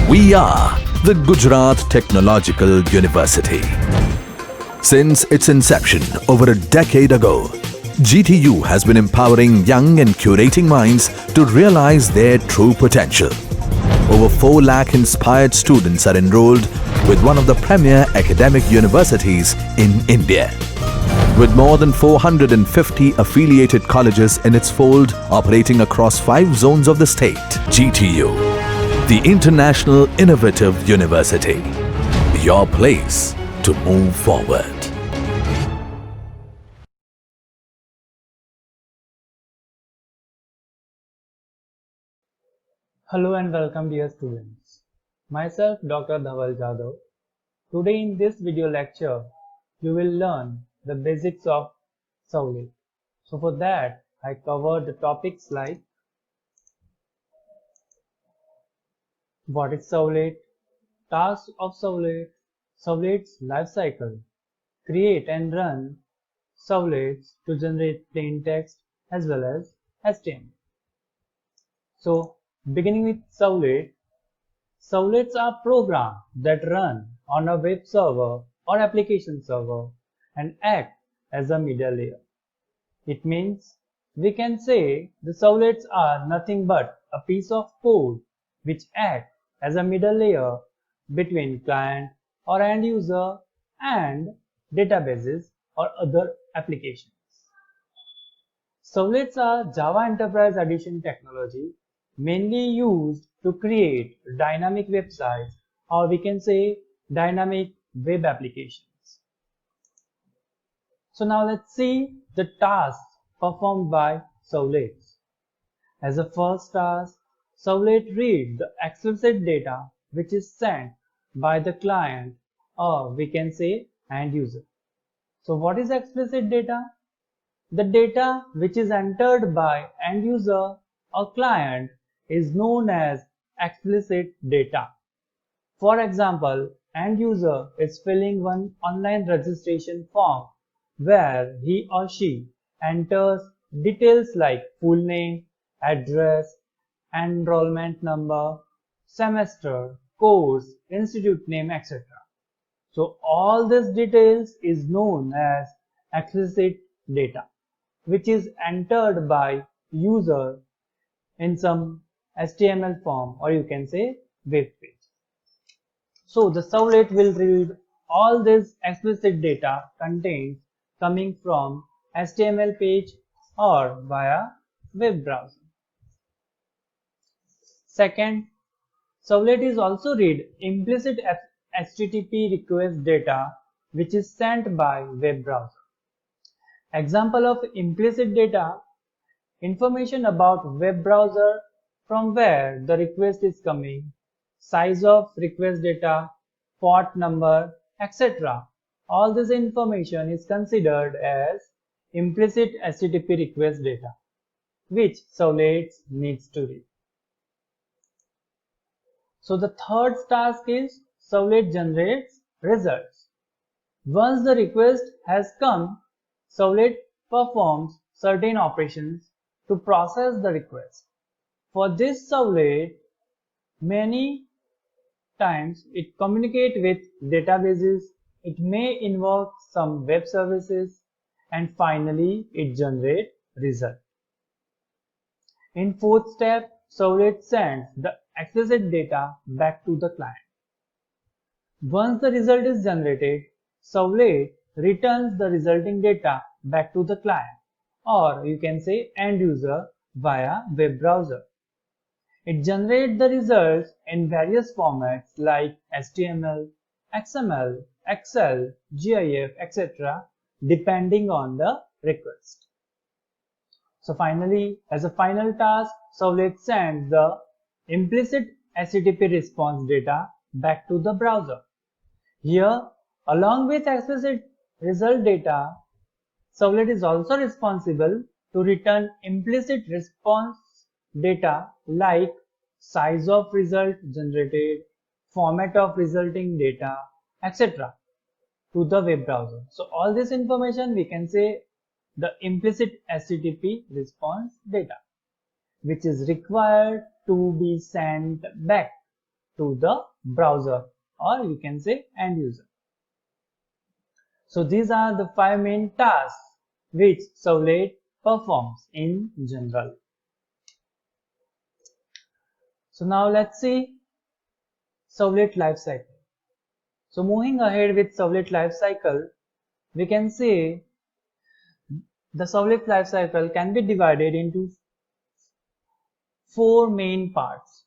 We are the Gujarat Technological University. Since its inception over a decade ago, GTU has been empowering young and curating minds to realize their true potential. Over 4 lakh inspired students are enrolled with one of the premier academic universities in India. With more than 450 affiliated colleges in its fold operating across 5 zones of the state, GTU, the International Innovative University, your place to move forward. Hello and welcome dear students. Myself Dr. Dhaval Jadhav. Today in this video lecture, you will learn the basics of Servlet. So for that, I covered the topics like what is Servlet, tasks of Servlet, Servlet's life cycle, create and run servlets to generate plain text as well as HTML. So beginning with Servlet, servlets are programs that run on a web server or application server and act as a middle layer. It means we can say the servlets are nothing but a piece of code which acts as a middle layer between client or end user and databases or other applications. Servlets are Java Enterprise Edition technology mainly used to create dynamic websites, or we can say dynamic web applications. So now let's see the tasks performed by servlets. As a first task, servlet reads the explicit data which is sent by the client, or we can say end user. So what is explicit data? The data which is entered by end user or client is known as explicit data. For example, end user is filling one online registration form where he or she enters details like full name, address, enrollment number, semester, course, institute name, etc. So all these details is known as explicit data, which is entered by user in some HTML form, or you can say web page. So the servlet will read all this explicit data contained coming from HTML page or via web browser. Second, servlet is also read implicit HTTP request data which is sent by web browser. Example of implicit data: information about web browser, from where the request is coming, size of request data, port number, etc. All this information is considered as implicit HTTP request data, which servlet needs to read. So the third task is servlet generates results. Once the request has come, servlet performs certain operations to process the request. For this servlet, many times it communicates with databases, it may invoke some web services, and finally it generates result. In fourth step, servlet sends the explicit data back to the client. Once the result is generated, servlet returns the resulting data back to the client, or you can say end user, via web browser. It generates the results in various formats like HTML, XML, Excel, GIF, etc. depending on the request. So finally, as a final task, servlet sends the implicit HTTP response data back to the browser. Here, along with explicit result data, servlet is also responsible to return implicit response data like size of result generated, format of resulting data, etc. to the web browser. So all this information we can say the implicit HTTP response data, which is required to be sent back to the browser, or you can say end user. So these are the 5 main tasks which Servlet performs in general. So now let's see Servlet lifecycle. So moving ahead with Servlet lifecycle, we can say the Servlet lifecycle can be divided into 4 main parts,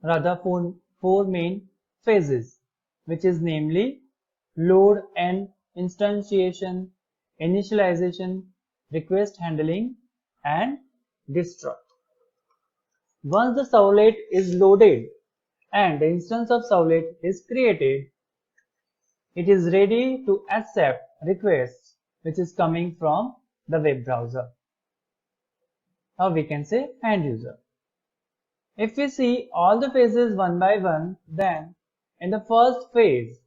rather 4 main phases, which is namely load and instantiation, initialization, request handling, and destroy. Once the servlet is loaded and the instance of servlet is created, it is ready to accept requests which is coming from the web browser, or we can say end user. If we see all the phases one by one, then in the first phase,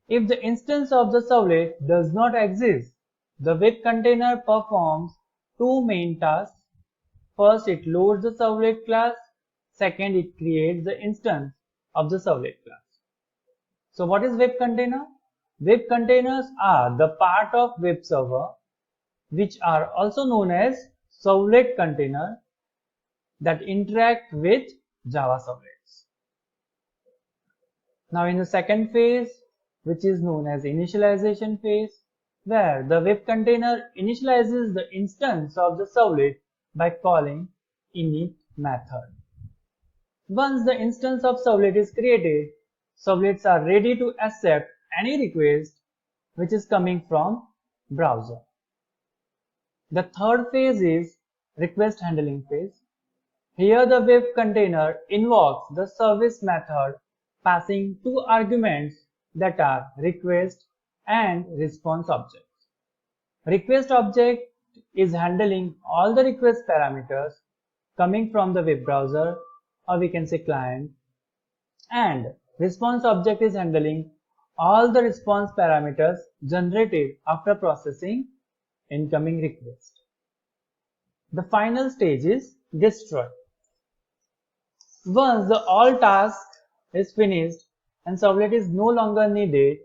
if the instance of the servlet does not exist, the web container performs 2 main tasks. First, it loads the servlet class. Second, it creates the instance of the servlet class. So what is web container? Web containers are the part of web server which are also known as servlet container that interact with Java servlets. Now in the second phase, which is known as initialization phase, where the web container initializes the instance of the servlet by calling init method. Once the instance of servlet is created, servlets are ready to accept any request which is coming from browser. The third phase is request handling phase. Here the web container invokes the service method passing 2 arguments that are request and response objects. Request object is handling all the request parameters coming from the web browser, or we can say client, and response object is handling all the response parameters generated after processing incoming request. The final stage is destroy. Once the all task is finished and servlet is no longer needed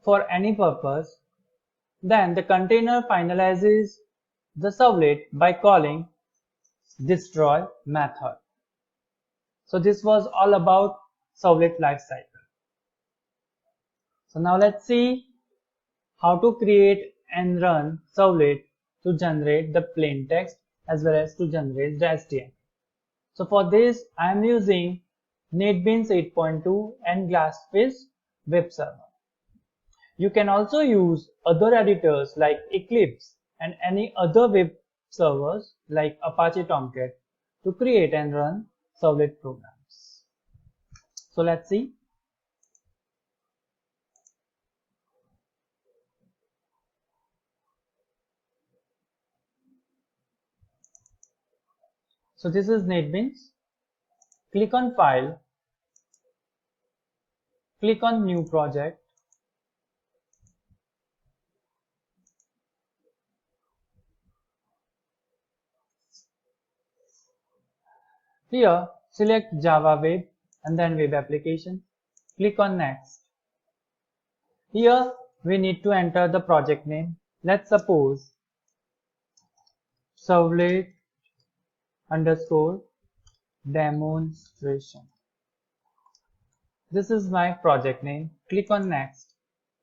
for any purpose, then the container finalizes the servlet by calling destroy method. So this was all about servlet lifecycle. So now let's see how to create and run servlet to generate the plain text as well as to generate the HTML. So for this I am using NetBeans 8.2 and Glassfish web server. You can also use other editors like Eclipse and any other web servers like Apache Tomcat to create and run servlet programs. So let's see. So this is NetBeans. Click on File, click on New Project. Here, select Java Web and then Web Application. Click on Next. Here, we need to enter the project name. Let's suppose Servlet _ demonstration. This is my project name. Click on Next.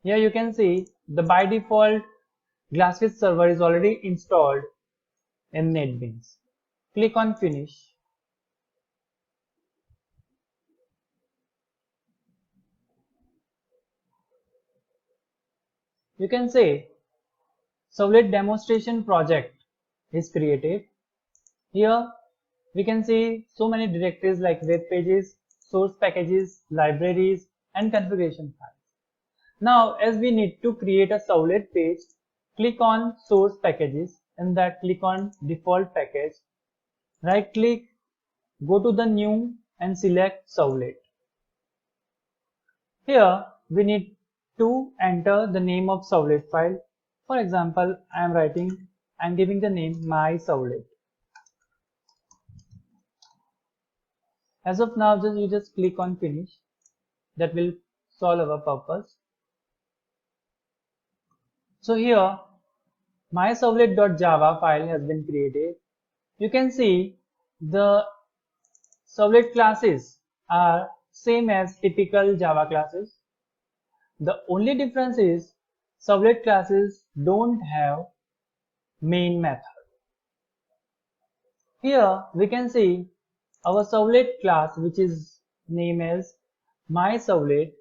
Here you can see the by default Glassfish server is already installed in NetBeans. Click on Finish. You can say Servlet demonstration project is created. Here we can see so many directories like web pages, source packages, libraries, and configuration files. Now as we need to create a Servlet page, click on source packages and that click on default package. Right click, go to the new and select Servlet. Here we need to enter the name of Servlet file. For example, I am giving the name my Servlet. As of now, you just click on finish. That will solve our purpose. So here my servlet.java file has been created. You can see the servlet classes are same as typical Java classes. The only difference is servlet classes don't have main method. Here we can see our servlet class, which is named as myServlet,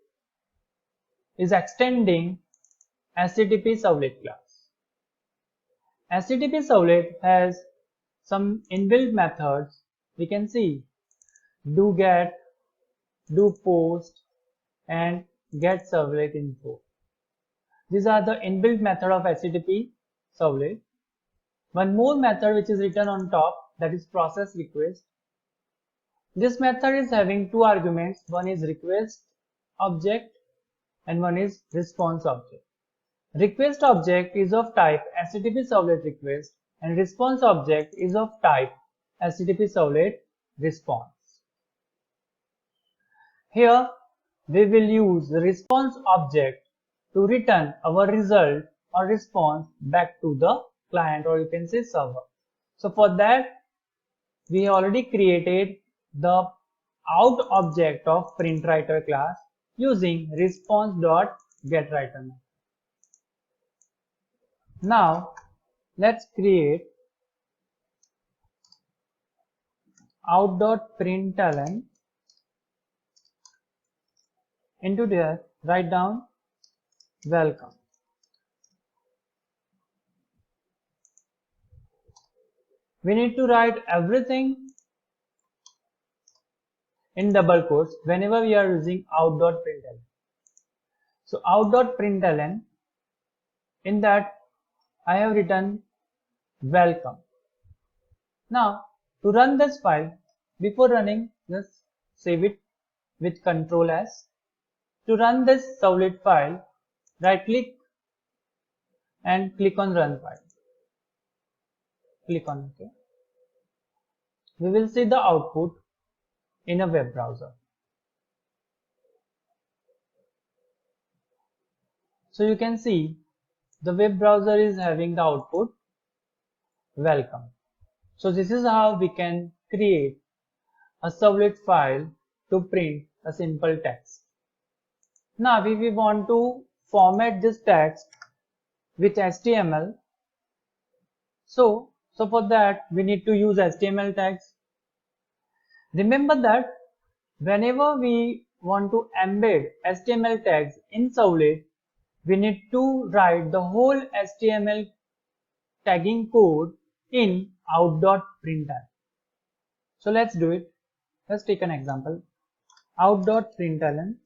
is extending HTTP servlet class. HTTP servlet has some inbuilt methods. We can see do get, do post, and get servlet info. These are the inbuilt method of HTTP servlet. One more method which is written on top, that is process request. This method is having two arguments. One is request object and one is response object. Request object is of type HTTP servlet request and response object is of type HTTP servlet response. Here we will use the response object to return our result or response back to the client, or you can say server. So for that we already created the out object of printWriter class using response.getWriter method. Now let's create out.println. Into there write down welcome. We need to write everything in double quotes whenever we are using out.println. So out.println, in that I have written welcome. Now to run this file, before running just save it with Ctrl S. To run this servlet file, right click and click on run file. Click on OK. We will see the output in a web browser. So you can see the web browser is having the output welcome. So this is how we can create a servlet file to print a simple text. Now if we want to format this text with HTML, so for that we need to use HTML tags. Remember that whenever we want to embed HTML tags in servlet, we need to write the whole HTML tagging code in out.println. So let's do it. Let's take an example. Out.println,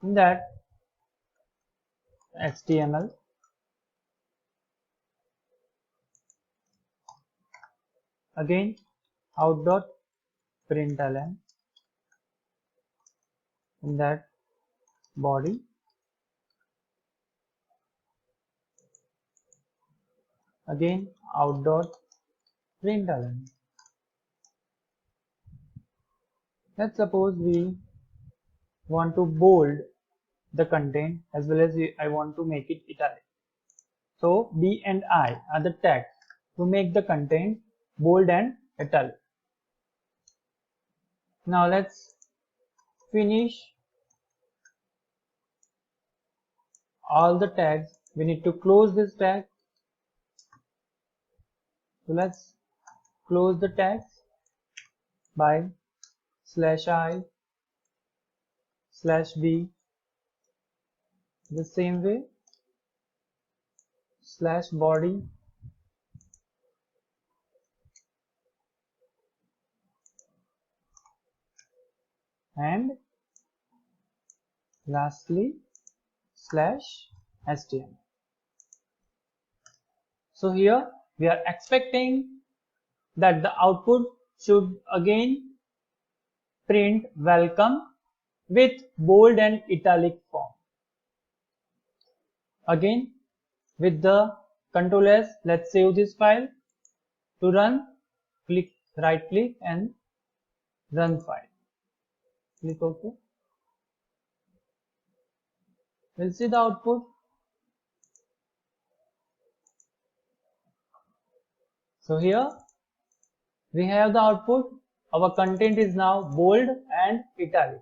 in that HTML, again out.println, in that body, again out.println. Let's suppose we want to bold the content as well as I want to make it italic. So B and I are the tags to make the content bold and italic. Now let's finish all the tags. We need to close this tag. So let's close the tags by /i/b, the same way /body, and lastly /html. So here we are expecting that the output should again print welcome with bold and italic form. Again with the Ctrl S, let's save this file. To run, right click and run file. Click OK. We'll see the output. So here we have the output. Our content is now bold and italic.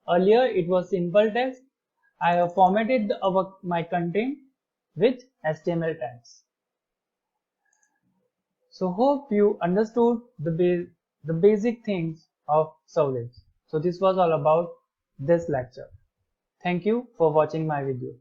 Earlier it was simple text. I have formatted my content with HTML tags. So hope you understood the basic things of Servlet. So this was all about this lecture. Thank you for watching my video.